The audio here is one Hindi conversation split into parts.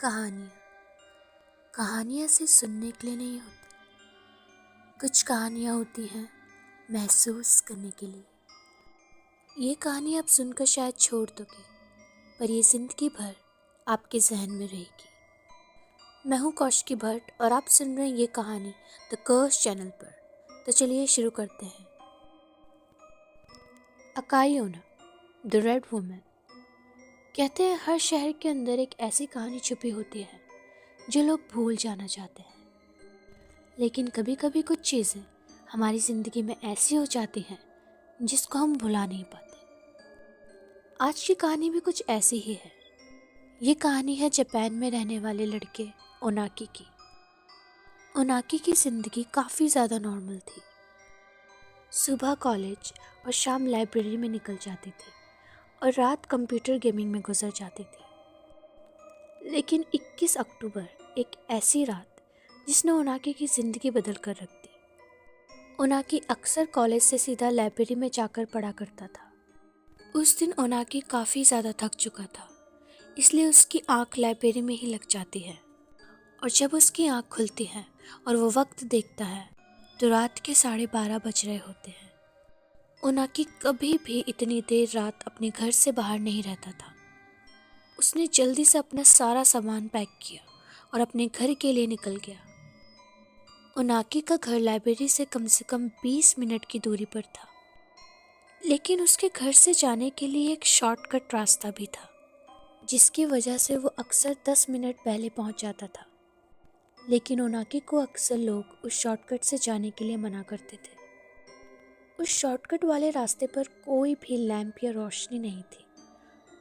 कहानियाँ कहानियाँ सिर्फ सुनने के लिए नहीं होती। कुछ कहानियाँ होती हैं महसूस करने के लिए। ये कहानी आप सुनकर शायद छोड़ दोगे, पर ये जिंदगी भर आपके जहन में रहेगी। मैं हूँ कौशिकी भट्ट और आप सुन रहे हैं ये कहानी द कर्स चैनल पर। तो चलिए शुरू करते हैं। अकाई ओना, द रेड वुमन। कहते हैं हर शहर के अंदर एक ऐसी कहानी छुपी होती है जो लोग भूल जाना चाहते हैं, लेकिन कभी कभी कुछ चीज़ें हमारी ज़िंदगी में ऐसी हो जाती हैं जिसको हम भुला नहीं पाते। आज की कहानी भी कुछ ऐसी ही है। ये कहानी है जापान में रहने वाले लड़के ओनाकी की। ओनाकी की ज़िंदगी काफ़ी ज़्यादा नॉर्मल थी। सुबह कॉलेज और शाम लाइब्रेरी में निकल जाती थी और रात कंप्यूटर गेमिंग में गुजर जाती थी। लेकिन 21 अक्टूबर एक ऐसी रात जिसने ओनाकी की ज़िंदगी बदल कर रख दी। ओनाकी अक्सर कॉलेज से सीधा लाइब्रेरी में जाकर पढ़ा करता था। उस दिन ओनाकी काफ़ी ज़्यादा थक चुका था, इसलिए उसकी आंख लाइब्रेरी में ही लग जाती है। और जब उसकी आंख खुलती है और वो वक्त देखता है तो रात के 12:30 बज रहे होते हैं। ओनाकी कभी भी इतनी देर रात अपने घर से बाहर नहीं रहता था। उसने जल्दी से अपना सारा सामान पैक किया और अपने घर के लिए निकल गया। ओनाकी का घर लाइब्रेरी से कम 20 मिनट की दूरी पर था, लेकिन उसके घर से जाने के लिए एक शॉर्टकट रास्ता भी था, जिसकी वजह से वो अक्सर 10 मिनट पहले पहुंच जाता था। लेकिन ओनाकी को अक्सर लोग उस शॉर्टकट से जाने के लिए मना करते थे। उस शॉर्टकट वाले रास्ते पर कोई भी लैंप या रोशनी नहीं थी।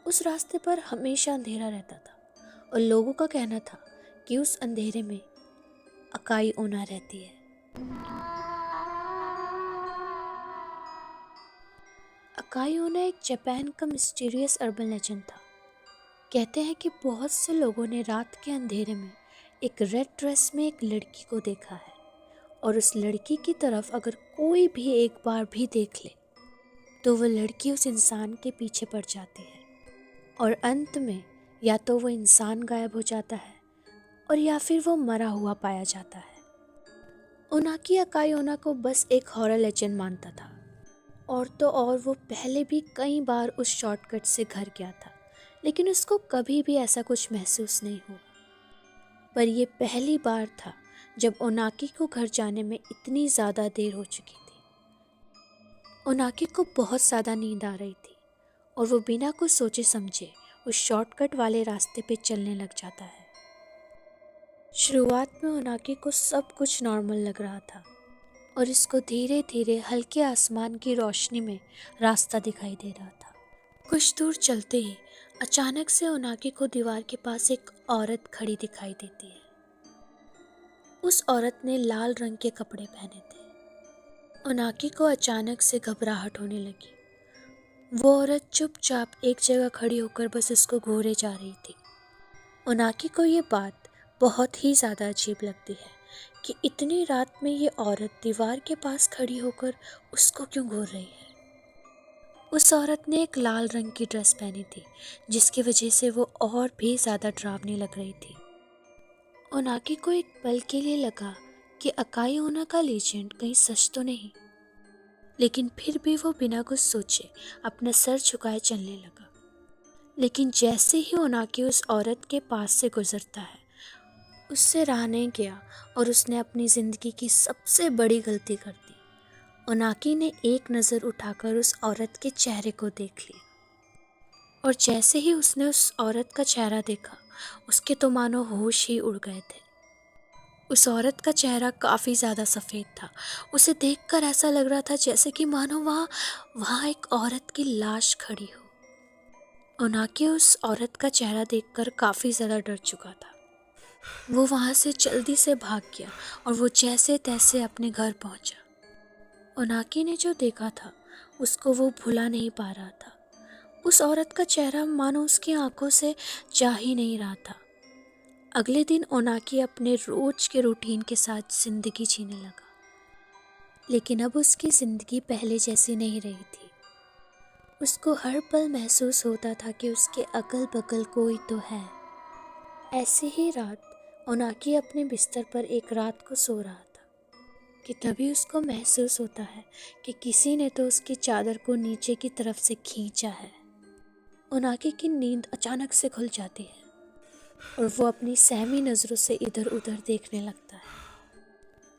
उस रास्ते पर हमेशा अंधेरा रहता था और लोगों का कहना था कि उस अंधेरे में अकाई ओना रहती है। अकाई ओना एक जापान का मिस्टीरियस अर्बन लेजेंड था। कहते हैं कि बहुत से लोगों ने रात के अंधेरे में एक रेड ड्रेस में एक लड़की को देखा है, और उस लड़की की तरफ अगर कोई भी एक बार भी देख ले तो वह लड़की उस इंसान के पीछे पड़ जाती है और अंत में या तो वो इंसान गायब हो जाता है और या फिर वो मरा हुआ पाया जाता है। ओनाकी अकाई ओना को बस एक हॉरर लेजेंड मानता था, और तो और वो पहले भी कई बार उस शॉर्टकट से घर गया था, लेकिन उसको कभी भी ऐसा कुछ महसूस नहीं हुआ। पर ये पहली बार था जब ओनाकी को घर जाने में इतनी ज़्यादा देर हो चुकी थी। ओनाकी को बहुत ज़्यादा नींद आ रही थी और वो बिना कुछ सोचे समझे उस शॉर्टकट वाले रास्ते पे चलने लग जाता है। शुरुआत में ओनाकी को सब कुछ नॉर्मल लग रहा था और इसको धीरे धीरे हल्के आसमान की रोशनी में रास्ता दिखाई दे रहा था। कुछ दूर चलते ही अचानक से ओनाकी को दीवार के पास एक औरत खड़ी दिखाई देती है। उस औरत ने लाल रंग के कपड़े पहने थे। ओनाकी को अचानक से घबराहट होने लगी। वो औरत चुपचाप एक जगह खड़ी होकर बस उसको घूरे जा रही थी। ओनाकी को ये बात बहुत ही ज़्यादा अजीब लगती है कि इतनी रात में ये औरत दीवार के पास खड़ी होकर उसको क्यों घूर रही है। उस औरत ने एक लाल रंग की ड्रेस पहनी थी, जिसकी वजह से वो और भी ज़्यादा डरावनी लग रही थी। ओनाकी को एक पल के लिए लगा कि अकाई ओना का लेजेंड कहीं सच तो नहीं, लेकिन फिर भी वो बिना कुछ सोचे अपना सर झुकाए चलने लगा। लेकिन जैसे ही ओनाकी उस औरत के पास से गुजरता है, उससे रहा नहीं गया और उसने अपनी ज़िंदगी की सबसे बड़ी गलती कर दी। ओनाकी ने एक नज़र उठाकर उस औरत के चेहरे को देख लिया, और जैसे ही उसने उस औरत का चेहरा देखा, उसके तो मानो होश ही उड़ गए थे। उस औरत का चेहरा काफ़ी ज़्यादा सफ़ेद था। उसे देखकर ऐसा लग रहा था जैसे कि मानो वहाँ एक औरत की लाश खड़ी हो। ओनाकी उस औरत का चेहरा देखकर काफ़ी ज़्यादा डर चुका था। वो वहाँ से जल्दी से भाग गया और वो जैसे तैसे अपने घर पहुँचा। ओनाकी ने जो देखा था उसको वो भुला नहीं पा रहा था। उस औरत का चेहरा मानो उसकी आंखों से जा ही नहीं रहा था। अगले दिन ओनाकी अपने रोज के रूटीन के साथ जिंदगी जीने लगा, लेकिन अब उसकी ज़िंदगी पहले जैसी नहीं रही थी। उसको हर पल महसूस होता था कि उसके अगल बगल कोई तो है, ऐसे ही रात ओनाकी अपने बिस्तर पर एक रात को सो रहा था कि तभी उसको महसूस होता है कि किसी ने तो उसकी चादर को नीचे की तरफ से खींचा है। ओनाकी की नींद अचानक से खुल जाती है और वो अपनी सहमी नज़रों से इधर उधर देखने लगता है,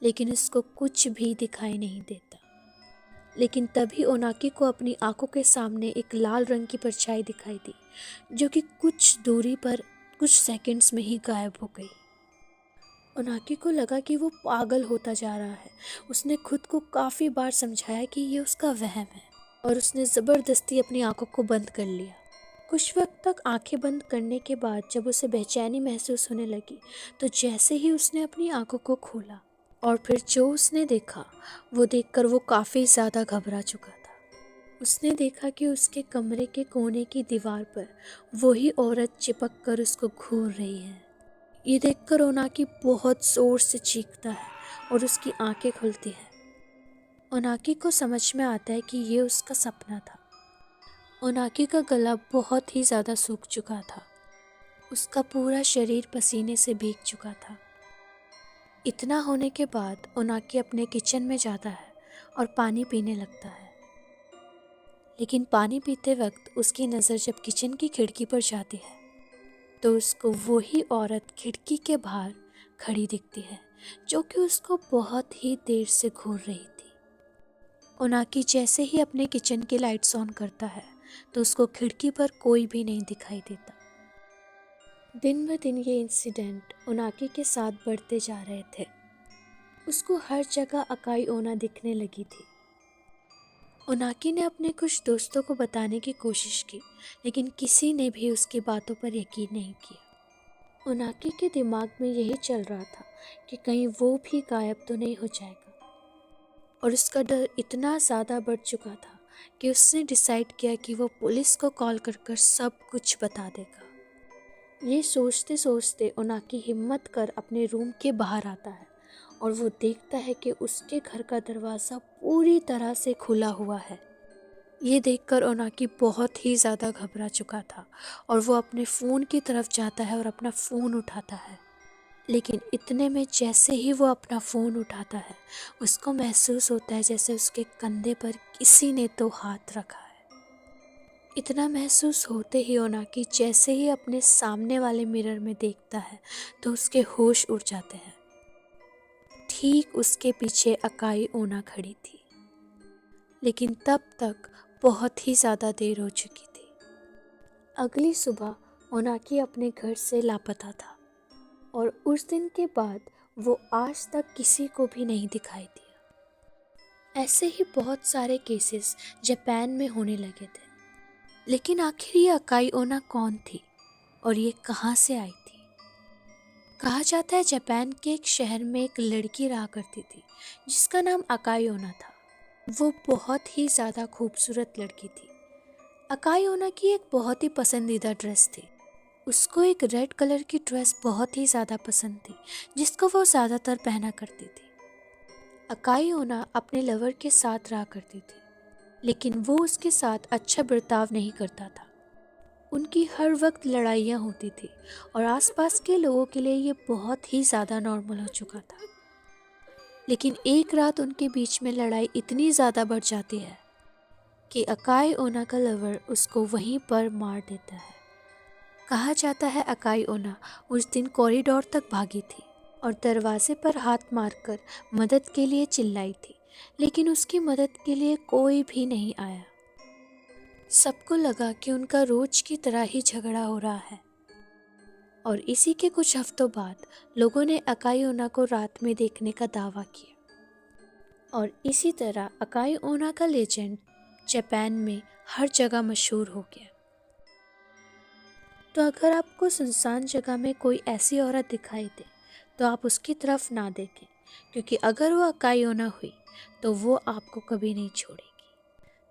लेकिन उसको कुछ भी दिखाई नहीं देता। लेकिन तभी ओनाकी को अपनी आंखों के सामने एक लाल रंग की परछाई दिखाई दी, जो कि कुछ दूरी पर कुछ सेकंड्स में ही गायब हो गई। ओनाकी को लगा कि वो पागल होता जा रहा है। उसने खुद को काफ़ी बार समझाया कि ये उसका वहम है और उसने ज़बरदस्ती अपनी आंखों को बंद कर लिया। कुछ वक्त तक आंखें बंद करने के बाद जब उसे बेचैनी महसूस होने लगी, तो जैसे ही उसने अपनी आंखों को खोला और फिर जो उसने देखा वो देखकर वो काफ़ी ज़्यादा घबरा चुका था। उसने देखा कि उसके कमरे के कोने की दीवार पर वही औरत चिपक कर उसको घूर रही है। ये देखकर ओनाकी बहुत ज़ोर से चीखता है और उसकी आंखें खुलती हैं। ओनाकी को समझ में आता है कि ये उसका सपना था। ओनाकी का गला बहुत ही ज़्यादा सूख चुका था। उसका पूरा शरीर पसीने से भीग चुका था। इतना होने के बाद ओनाकी अपने किचन में जाता है और पानी पीने लगता है। लेकिन पानी पीते वक्त उसकी नज़र जब किचन की खिड़की पर जाती है, तो उसको वही औरत खिड़की के बाहर खड़ी दिखती है, जो कि उसको बहुत ही देर से घूर रही थी। ओनाकी जैसे ही अपने किचन की लाइट्स ऑन करता है, तो उसको खिड़की पर कोई भी नहीं दिखाई देता। दिन ब दिन ये इंसिडेंट ओनाकी के साथ बढ़ते जा रहे थे। उसको हर जगह अकाई ओना दिखने लगी थी। ओनाकी ने अपने कुछ दोस्तों को बताने की कोशिश की, लेकिन किसी ने भी उसकी बातों पर यकीन नहीं किया। ओनाकी के दिमाग में यही चल रहा था कि कहीं वो भी गायब तो नहीं हो जाएगा, और उसका डर इतना ज़्यादा बढ़ चुका था कि उसने डिसाइड किया कि वो पुलिस को कॉल कर सब कुछ बता देगा। ये सोचते सोचते ओनाकी हिम्मत कर अपने रूम के बाहर आता है और वो देखता है कि उसके घर का दरवाज़ा पूरी तरह से खुला हुआ है। ये देखकर ओनाकी बहुत ही ज़्यादा घबरा चुका था और वो अपने फ़ोन की तरफ जाता है और अपना फ़ोन उठाता है। लेकिन इतने में जैसे ही वो अपना फ़ोन उठाता है, उसको महसूस होता है जैसे उसके कंधे पर किसी ने तो हाथ रखा है। इतना महसूस होते ही ओनाकी जैसे ही अपने सामने वाले मिरर में देखता है, तो उसके होश उड़ जाते हैं। ठीक उसके पीछे अकाई ओना खड़ी थी, लेकिन तब तक बहुत ही ज़्यादा देर हो चुकी थी। अगली सुबह ओनाकी अपने घर से लापता था और उस दिन के बाद वो आज तक किसी को भी नहीं दिखाई दिया। ऐसे ही बहुत सारे केसेस जापान में होने लगे थे, लेकिन आखिर ये अकाई ओना कौन थी और ये कहाँ से आई थी? कहा जाता है जापान के एक शहर में एक लड़की रहा करती थी जिसका नाम अकाई ओना था। वो बहुत ही ज़्यादा खूबसूरत लड़की थी। अकाई ओना की एक बहुत ही पसंदीदा ड्रेस थी। उसको एक रेड कलर की ड्रेस बहुत ही ज़्यादा पसंद थी, जिसको वो ज़्यादातर पहना करती थी। अकाई ओना अपने लवर के साथ रहा करती थी, लेकिन वो उसके साथ अच्छा बर्ताव नहीं करता था। उनकी हर वक्त लड़ाइयाँ होती थी और आसपास के लोगों के लिए ये बहुत ही ज़्यादा नॉर्मल हो चुका था। लेकिन एक रात उनके बीच में लड़ाई इतनी ज़्यादा बढ़ जाती है कि अकाई ओना का लवर उसको वहीं पर मार देता है। कहा जाता है अकाई ओना उस दिन कॉरिडोर तक भागी थी और दरवाजे पर हाथ मारकर मदद के लिए चिल्लाई थी, लेकिन उसकी मदद के लिए कोई भी नहीं आया। सबको लगा कि उनका रोज की तरह ही झगड़ा हो रहा है, और इसी के कुछ हफ्तों बाद लोगों ने अकाई ओना को रात में देखने का दावा किया, और इसी तरह अकाई ओना का लेजेंड जापान में हर जगह मशहूर हो गया। तो अगर आपको सुनसान जगह में कोई ऐसी औरत दिखाई दे, तो आप उसकी तरफ ना देखें, क्योंकि अगर वो अकाई ओना हुई तो वो आपको कभी नहीं छोड़ेगी।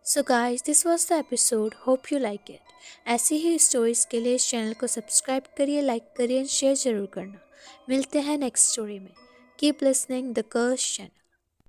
So guys, this was the episode, hope you like it. ऐसी ही स्टोरीज़ के लिए इस चैनल को सब्सक्राइब करिए, लाइक करिए एंड शेयर ज़रूर करना। मिलते हैं नेक्स्ट स्टोरी में। Keep listening the curse channel.